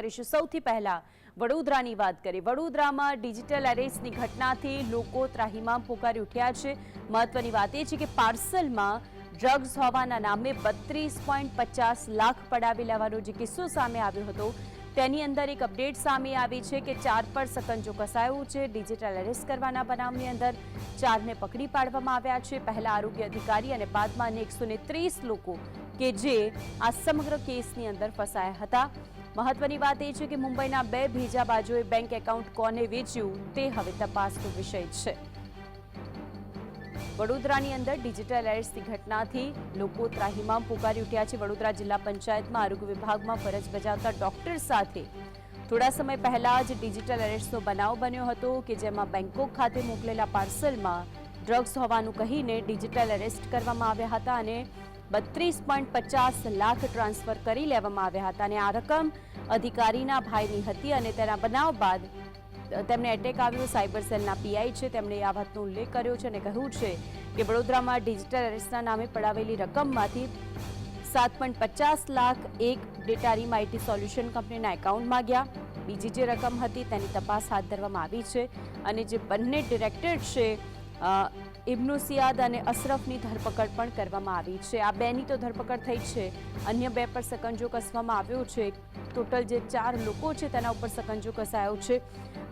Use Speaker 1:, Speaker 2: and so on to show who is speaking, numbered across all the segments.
Speaker 1: સૌથી પહેલા વડોદરાની વાત કરીએ। વડોદરામાં ડિજિટલ એરેસ્ટની ઘટનાથી લોકો ત્રાહિમામ પોકારી ઉઠ્યા છે। મહત્વની વાત એ છે કે પાર્સલમાં ડ્રગ્સ હોવાના નામે 32.50 લાખ પડાવી લેવાનો જે કિસ્સો સામે આવ્યો હતો તેની અંદર એક અપડેટ સામે આવી છે કે 4 પર સકંજો કસાયો છે। ડિજિટલ એરેસ્ટ કરવાના બનાવની અંદર 4ને પકડી પાડવામાં આવ્યા છે। પહેલા આરોગ્ય અધિકારી અને બાદમાં 130 લોકો કે જે આ સમગ્ર કેસની અંદર ફસાયા હતા। મહત્વની વાત એ છે કે મુંબઈના 2 ભેજાબાજોએ બેંક એકાઉન્ટ કોને વેચ્યું તે હવે તપાસનો વિષય છે। વડોદરાની અંદર ડિજિટલ એરેસ્ટની ઘટનાથી લોકો ત્રાહિમામ પોકારી ઉઠ્યા છે। વડોદરા જિલ્લા પંચાયતમાં આરોગ્ય વિભાગમાં ફરજ બજાવતા ડોક્ટર સાથે થોડા સમય પહેલા જ ડિજિટલ એરેસ્ટનો બનાવ બન્યો હતો કે જેમાં બેંકોક ખાતે મોકલેલા પાર્સલમાં ડ્રગ્સ હોવાનું કહીને ડિજિટલ એરેસ્ટ કરવામાં આવ્યા હતા અને 32.50 લાખ ટ્રાન્સફર કરી લેવામાં આવ્યા હતા અને આ રકમ અધિકારીના ભાઈની હતી અને તેના બનાવ બાદ તેમને એટેક આવ્યો। સાયબર સેલના પીઆઈ છે તેમણે આ વાતનો ઉલ્લેખ કર્યો છે અને કહ્યું છે કે વડોદરામાં ડિજિટલ એરેસ્ટના નામે પડાવેલી રકમમાંથી 7.50 લાખ એક ડેટા રીમ આઈટી સોલ્યુશન કંપનીના એકાઉન્ટમાં ગયા। બીજી જે રકમ હતી તેની તપાસ હાથ ધરવામાં આવી છે અને જે બંને ડિરેક્ટર છે ઇબ્નુ સિયાદ અને અશરફની ધરપકડ પણ કરવામાં આવી છે। આ બેની તો ધરપકડ થઈ છે, અન્ય 2 પર સકંજો કસવામાં આવ્યો છે। ટોટલ જે 4 લોકો છે તેના ઉપર સકંજો કસાયો છે।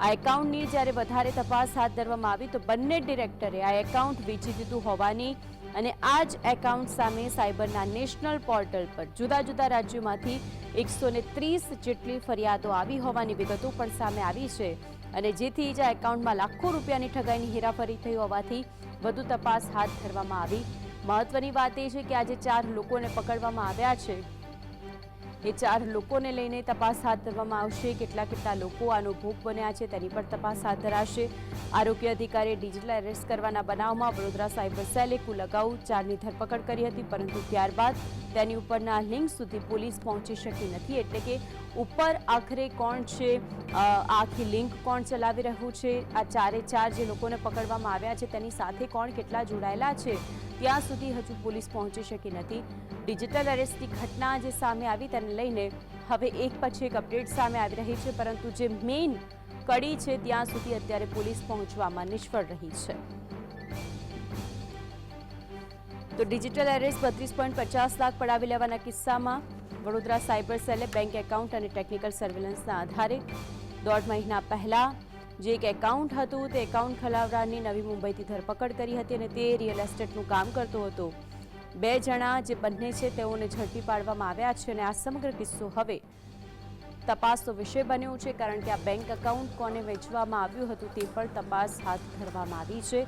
Speaker 1: આ એકાઉન્ટની જ્યારે વધારે તપાસ હાથ ધરવામાં આવી તો બંને ડિરેક્ટરે આ એકાઉન્ટ વેચી દીધું હોવાની અને આ જ એકાઉન્ટ સામે સાયબરના નેશનલ પોર્ટલ પર જુદા જુદા રાજ્યોમાંથી 130 જેટલી ફરિયાદો આવી હોવાની વિગતો પણ સામે આવી છે અને જેથી જ આ એકાઉન્ટમાં લાખો રૂપિયાની ઠગાઈની હેરાફેરી થઈ હોવાથી વધુ તપાસ હાથ ધરવામાં આવી। મહત્વની વાત એ છે કે આજે 4 લોકોને પકડવામાં આવ્યા છે। એ 4 લોકોને લઈને તપાસ હાથ ધરવામાં આવશે। કેટલા લોકો આનો ભોગ બન્યા છે તેની પર તપાસ હાથ ધરાશે। આરોગ્ય અધિકારીએ ડિજિટલ એરેસ્ટ કરવાના બનાવમાં વડોદરા સાયબર સેલે કુલ અગાઉ 4ની ધરપકડ કરી હતી પરંતુ ત્યારબાદ તેની ઉપરના લિંક સુધી પોલીસ પહોંચી શકી નથી। એટલે કે ઉપર આખરે કોણ છે, આખી લિંક કોણ ચલાવી રહ્યું છે, આ 4 જે લોકોને પકડવામાં આવ્યા છે તેની સાથે કોણ કેટલા જોડાયેલા છે ત્યાં સુધી હજુ પોલીસ પહોંચી શકી નથી। ડિજિટલ એરેસ્ટની ઘટના જે સામે આવી તેને લઈને હવે એક પછી એક અપડેટ સામે આવી રહી છે પરંતુ જે મેઇન કડી છે ત્યાં સુધી અત્યારે પોલીસ પહોંચવામાં નિષ્ફળ રહી છે। તો ડિજિટલ એરેસ્ટ 32.50 લાખ પડાવી લેવાના કિસ્સામાં વડોદરા સાયબર સેલે બેંક એકાઉન્ટ અને ટેકનિકલ સર્વેલન્સના આધારે 1.5 મહિના પહેલા જે એક એકાઉન્ટ હતું તે એકાઉન્ટ ખોલાવનારની નવી મુંબઈથી ધરપકડ કરી હતી અને તે રિયલ એસ્ટેટનું કામ કરતો હતો। 2 જણા જે બંને છે તેઓને ઝડપી પાડવામાં આવ્યા છે અને આ સમગ્ર કિસ્સો હવે તપાસનો વિષય બન્યો છે કારણ કે આ બેંક એકાઉન્ટ કોને વેચવામાં આવ્યું હતું તે પણ તપાસ હાથ ધરવામાં આવી છે।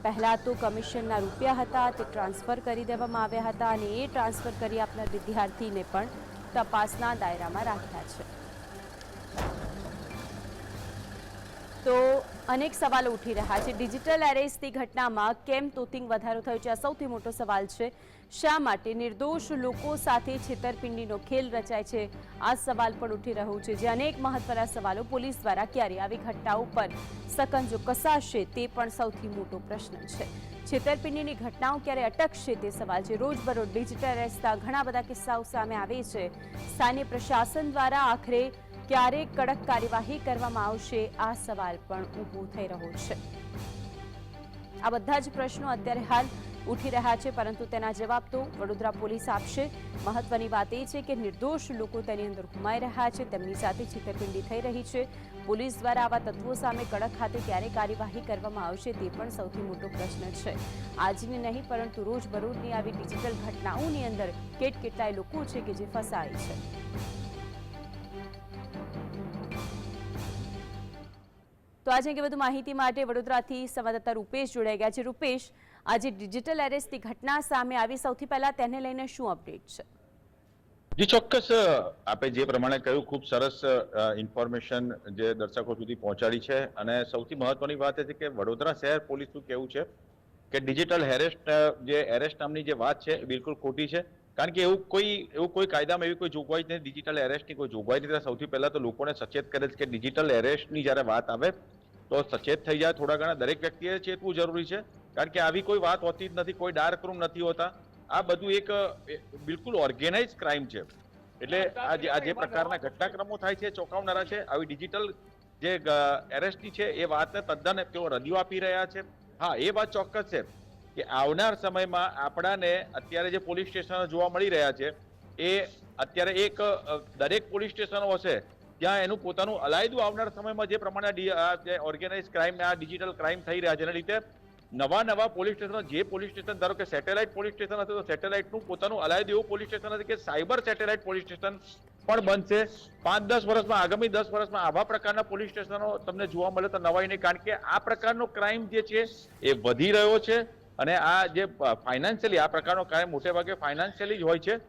Speaker 1: પહેલા તો કમિશનના રૂપિયા હતા તે ટ્રાન્સફર કરી દેવામાં આવ્યા હતા અને એ ટ્રાન્સફર કરી આપનાર વિદ્યાર્થીને પણ તપાસના દાયરામાં રાખ્યા છે। તો અનેક સવાલો ઉઠી રહ્યા છે। ડિજિટલ એરેસ્ટની ઘટનામાં કેમ તોતિંગ વધારો થયો છે આ સૌથી મોટો સવાલ છે। શા માટે નિર્દોષ લોકો સાથે છેતરપિંડીનો ખેલ રચાય છે આ સવાલ પણ ઉઠી રહ્યો છે। જે અનેક મહત્વના સવાલો પોલીસ દ્વારા ક્યારે આવી ઘટનાઓ પર સકંજો કસાશે તે પણ સૌથી મોટો પ્રશ્ન છે। છેતરપિંડીની ઘટનાઓ ક્યારે અટકશે તે સવાલ છે। રોજબરોજ ડિજિટલ એરેસ્ટના ઘણા બધા કિસ્સાઓ સામે આવે છે। સ્થાનિક પ્રશાસન દ્વારા આખરે ક્યારે કડક કાર્યવાહી કરવામાં આવશે આ સવાલ પણ ઊભો થઈ રહ્યો છે। આ બધા જ પ્રશ્નો અત્યારે હાલ ઉઠી રહ્યા છે પરંતુ તેના જવાબ તો વડોદરા પોલીસ આપશે। મહત્વની વાત એ છે કે નિર્દોષ લોકો તેની અંદર ઘુમાઈ રહ્યા છે, તેમની સાથે છેતરપિંડી થઈ રહી છે। પોલીસ દ્વારા આવા તત્વો સામે કડક ખાતે ક્યારે કાર્યવાહી કરવામાં આવશે તે પણ સૌથી મોટો પ્રશ્ન છે। આજની નહીં પરંતુ રોજબરોજની આવી ડિજિટલ ઘટનાઓની અંદર કેટલાય લોકો છે કે જે ફસાય છે। તો આજે કે વધુ માહિતી માટે વડોદરાથી સંવાદદાતા રૂપેશ જોડાઈ ગયા છે। રૂપેશ, આજે ડિજિટલ એરેસ્ટની ઘટના સામે આવી સૌથી પહેલા તેને લઈને શું અપડેટ છે?
Speaker 2: જી ચોક્કસ, આપે જે પ્રમાણે કહ્યું ખૂબ સરસ ઇન્ફોર્મેશન જે દર્શકો સુધી પહોંચાડી છે અને સૌથી મહત્વની વાત એ છે કે વડોદરા શહેર પોલીસનું કહેવું છે કે ડિજિટલ એરેસ્ટ નામની જે વાત છે એ બિલકુલ ખોટી છે। કારણ કે એવું કોઈ કાયદામાં એવી કોઈ જોગવાઈ નથી, ડિજિટલ એરેસ્ટની કોઈ જોગવાઈ નથી। સૌથી પહેલા તો લોકોને સચેત કરે છે કે ડિજિટલ એરેસ્ટની જ્યારે વાત આવે તો સચેત થઈ જાય। થોડા ઘણા દરેક વ્યક્તિએ ચેતવું જરૂરી છે કારણ કે આવી કોઈ વાત હોતી જ નથી, કોઈ ડાર્ક રૂમ નથી હોતા। આ બધું એક બિલકુલ ઓર્ગેનાઇઝ ક્રાઇમ છે એટલે આ જે પ્રકારના ઘટનાક્રમો થાય છે ચોંકાવનારા છે. આવી ડિજિટલ જે એરેસ્ટની છે એ વાતને તદ્દન તેઓ રદિયો આપી રહ્યા છે. હા, એ વાત ચોક્કસ છે કે આવનાર સમયમાં આપણાને અત્યારે જે પોલીસ સ્ટેશનો જોવા મળી રહ્યા છે એ અત્યારે દરેક પોલીસ સ્ટેશનો હશે ત્યાં એનું પોતાનું અલાયદું આવનાર સમયમાં જે પ્રમાણે ઓર્ગેનાઇઝ ક્રાઇમ આ ડિજિટલ ક્રાઇમ થઈ રહ્યા છે એના લીધે નવા પોલીસ સ્ટેશનો, જે પોલીસ સ્ટેશન ધારો કે સેટેલાઇટ પોલીસ સ્ટેશન હશે તો સેટેલાઇટનું પોતાનું અલાયદું એવું પોલીસ સ્ટેશન હશે કે સાયબર સેટેલાઇટ પોલીસ સ્ટેશન પણ બનશે. 5-10 વર્ષમાં, આગામી 10 વર્ષમાં આવા પ્રકારના પોલીસ સ્ટેશનો તમને જોવા મળે તો નવાઈ નહીં, કારણ કે આ પ્રકારનો ક્રાઇમ જે છે એ વધી રહ્યો છે અને આ જે ફાઇનાન્શિયલી આ પ્રકારનો ક્રાઇમ મોટે ભાગે ફાઇનાન્શિયલી જ હોય છે,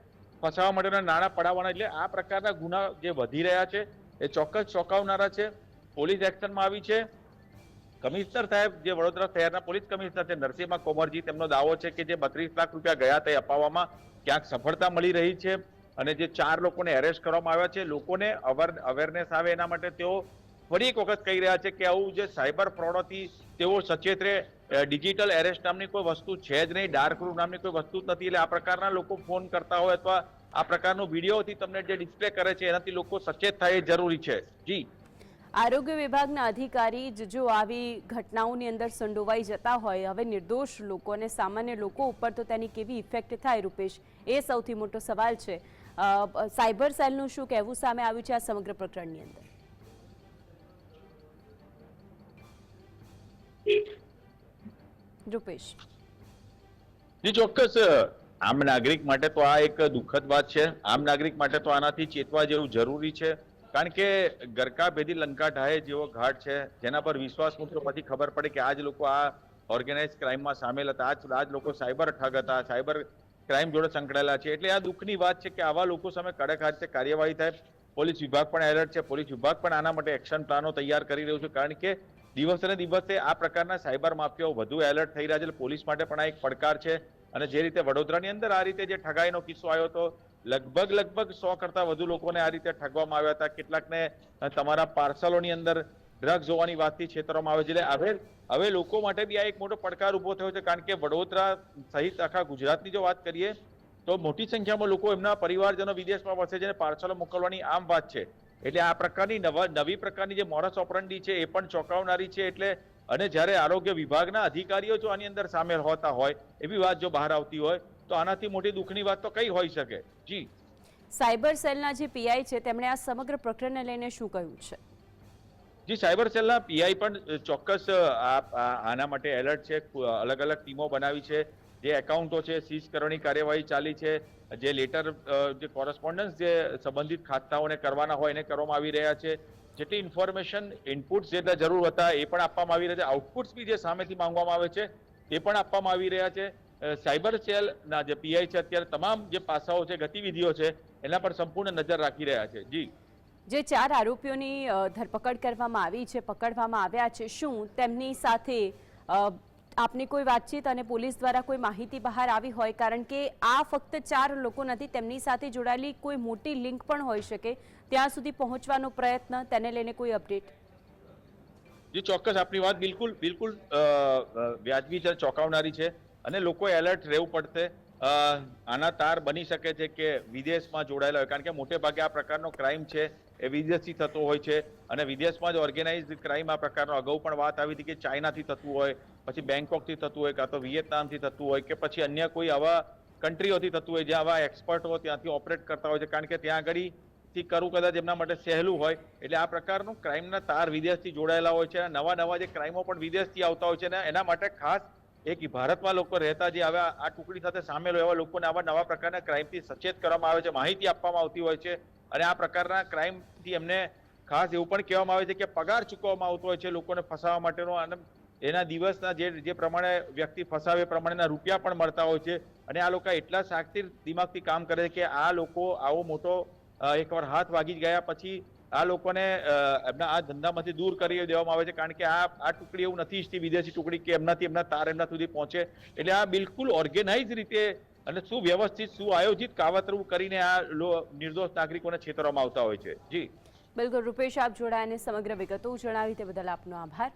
Speaker 2: ફસાવા માટેના નાણાં પડાવવાના. એટલે આ પ્રકારના ગુના જે વધી રહ્યા છે એ ચોક્કસ ચોંકાવનારા છે. પોલીસ એક્શનમાં આવી છે. કમિશનર સાહેબ, જે વડોદરા શહેરના પોલીસ કમિશનર છે નરસિંહ કોમરજી, તેમનો દાવો છે કે જે 32 લાખ રૂપિયા ગયા તે અપાવવામાં ક્યાંક સફળતા મળી રહી છે અને જે 4 લોકોને એરેસ્ટ કરવામાં આવ્યા છે, લોકોને અવેરનેસ આવે એના માટે તેઓ ફરી એક વખત કહી રહ્યા છે કે આવું જે સાયબર ફ્રોડથી તેઓ સચેત રહે. ડિજિટલ એરેસ્ટ નામની કોઈ વસ્તુ છે જ નહીં, ડાર્ક રૂમ નામની કોઈ વસ્તુ જ નથી. એટલે આ પ્રકારના લોકો ફોન કરતા હોય અથવા આ પ્રકારનો વિડીયોથી તમને જે ડિસ્પ્લે કરે છે એનાથી લોકો સચેત થાય એ જરૂરી છે. જી,
Speaker 1: આરોગ્ય વિભાગના અધિકારી જ જો આવી ઘટનાઓની અંદર સંડોવાઈ જતા હોય, હવે નિર્દોષ લોકો અને સામાન્ય લોકો ઉપર તો તેની કેવી ઇફેક્ટ થાય રૂપેશ, એ સૌથી મોટો સવાલ છે. સાયબર સેલનું શું કહેવું સામે આવ્યું છે આ સમગ્ર પ્રકરણની અંદર? રૂપેશ
Speaker 2: જી, ચોક્કસ. આમ નાગરિક માટે તો આ એક દુઃખદ વાત છે. આમ નાગરિક માટે તો આનાથી ચેતવા જેવું જરૂરી છે, કારણ કે ગરકા ભેદી લંકા ઢાએ જેવો ઘાટ છે જેના પર વિશ્વાસ મૂક્યો પછી ખબર પડે કે આ જ લોકો આ ઓર્ગેનાઇઝ ક્રાઇમમાં સામેલ હતા, આ જ લોકો સાયબર ઠગ હતા, સાયબર ક્રાઇમ જોડે સંકળાયેલા છે. એટલે આ દુઃખની વાત છે કે આવા લોકો સામે કડક રીતે કાર્યવાહી થાય. પોલીસ વિભાગ પણ એલર્ટ છે. પોલીસ વિભાગ પણ આના માટે એક્શન પ્લાનો તૈયાર કરી રહ્યું છે, કારણ કે દિવસે ને દિવસે આ પ્રકારના સાયબર માફિયાઓ વધુ એલર્ટ થઈ રહ્યા છે. પોલીસ માટે પણ આ એક પડકાર છે. અને જે રીતે વડોદરાની અંદર આ રીતે જે ઠગાઈનો કિસ્સો આવ્યો હતો, લગભગ 100 કરતા વધુ લોકોને આ રીતે ઠગવામાં આવ્યા હતા. કેટલાકને તમારા પાર્સલોની અંદર ડ્રગ્સ હોવાની વાતથી છેતરવામાં આવે છે. એટલે હવે લોકો માટે બી આ એક મોટો પડકાર ઉભો થયો છે, કારણ કે વડોદરા સહિત આખા ગુજરાતની જો વાત કરીએ તો મોટી સંખ્યામાં લોકો એમના પરિવારજનો વિદેશમાં વસે છે અને પાર્સલો મોકલવાની આમ વાત છે. એટલે આ પ્રકારની નવી પ્રકારની જે મોરસ ઓપરન્ડી છે એ પણ ચોંકાવનારી છે. એટલે અને જ્યારે આરોગ્ય વિભાગના અધિકારીઓ જો આની અંદર સામેલ હોતા હોય એવી વાત જો બહાર આવતી હોય તો આનાથી મોટી દુઃખની વાત તો કઈ હોઈ શકે. જી,
Speaker 1: સાયબર સેલના જે પીઆઈ છે તેમણે આ સમગ્ર પ્રકરણને લઈને શું કહ્યું છે?
Speaker 2: જી, સાયબર સેલના પીઆઈ પણ ચોક્કસ આના માટે એલર્ટ છે. અલગ અલગ ટીમો બનાવી છે. જે એકાઉન્ટો છે સીઝ કરવાની કાર્યવાહી ચાલી છે. જે લેટર જે કોરસ્પોન્ડન્સ જે સંબંધિત ખાતાઓને કરવાના હોય એને કરવામાં આવી રહ્યા છે. જેટલી ઇન્ફોર્મેશન ઇનપુટ્સ જેટલા જરૂર હતા એ પણ આપવામાં આવી રહ્યા છે. આઉટપુટ્સ બી જે સામેથી માંગવામાં આવે છે તે પણ આપવામાં આવી રહ્યા છે. સાયબર સેલના જે પીઆઈ છે અત્યારે તમામ જે પાસાઓ છે, ગતિવિધિઓ છે એના પર સંપૂર્ણ નજર રાખી રહ્યા છે. જી,
Speaker 1: જે 4 આરોપીઓની ધરપકડ કરવામાં આવી છે, પકડવામાં આવ્યા છે, શું તેમની સાથે આપની કોઈ વાતચીત અને પોલીસ દ્વારા કોઈ માહિતી બહાર આવી હોય? કારણ કે આ ફક્ત 4 લોકો નથી, તેમની સાથે જોડાયેલી કોઈ મોટી લિંક પણ હોઈ શકે. ત્યાં સુધી પહોંચવાનો પ્રયત્ન, તેને લઈને કોઈ અપડેટ?
Speaker 2: જી, ચોક્કસ. આપની વાત બિલકુલ વ્યાજબી છે, ચોંકાવનારી છે અને લોકોએ એલર્ટ રહેવું પડશે. આના તાર બની શકે છે કે વિદેશમાં જોડાયેલા હોય, કારણ કે મોટે ભાગે આ પ્રકારનો ક્રાઇમ છે એ વિદેશથી થતો હોય છે અને વિદેશમાં જ ઓર્ગેનાઇઝ ક્રાઇમ આ પ્રકારનો અગાઉ પણ વાત આવી હતી કે ચાઇનાથી થતું હોય, પછી બેંકોકથી થતું હોય, કાં તો વિયેતનામથી થતું હોય કે પછી અન્ય કોઈ આવા કન્ટ્રીઓથી થતું હોય જ્યાં આવા એક્સપર્ટો ત્યાંથી ઓપરેટ કરતા હોય છે, કારણ કે ત્યાં આગળથી કરવું કદાચ એમના માટે સહેલું હોય. એટલે આ પ્રકારનું ક્રાઇમના તાર વિદેશથી જોડાયેલા હોય છે. નવા જે ક્રાઇમો પણ વિદેશથી આવતા હોય છે અને એના માટે ખાસ એક ભારતમાં લોકો રહેતા જે આવા આ ટુકડી સાથે સામેલ હોય એવા લોકોને આવા નવા પ્રકારના ક્રાઇમથી સચેત કરવામાં આવે છે, માહિતી આપવામાં આવતી હોય છે અને આ પ્રકારના ક્રાઇમથી એમને ખાસ એવું પણ કહેવામાં આવે છે કે પગાર ચૂકવવામાં આવતો હોય છે લોકોને ફસાવવા માટેનો. અને એના દિવસના જે પ્રમાણે વ્યક્તિ ફસાવે એ પ્રમાણેના રૂપિયા પણ મળતા હોય છે. અને આ લોકો એટલા શાકતીર દિમાગથી કામ કરે છે કે આ લોકો આવો મોટો એકવાર હાથ વાગી ગયા પછી આ લોકોને એમના આ ધંધામાંથી દૂર કરી દેવામાં આવે છે, કારણ કે આ ટુકડી એવું નથી ઈચ્છતી વિદેશી ટુકડી કે એમના તાર એમના સુધી પહોંચે. એટલે આ બિલકુલ ઓર્ગેનાઇઝ રીતે અને સુવ્યવસ્થિત સુઆયોજિત કાવતરું કરીને આ નિર્દોષ નાગરિકોને છેતરવામાં આવતા હોય છે. જી,
Speaker 1: બિલકુલ રૂપેશ, આપ જોડાયાને સમગ્ર વિગતો જણાવી તે બદલ આપનો આભાર.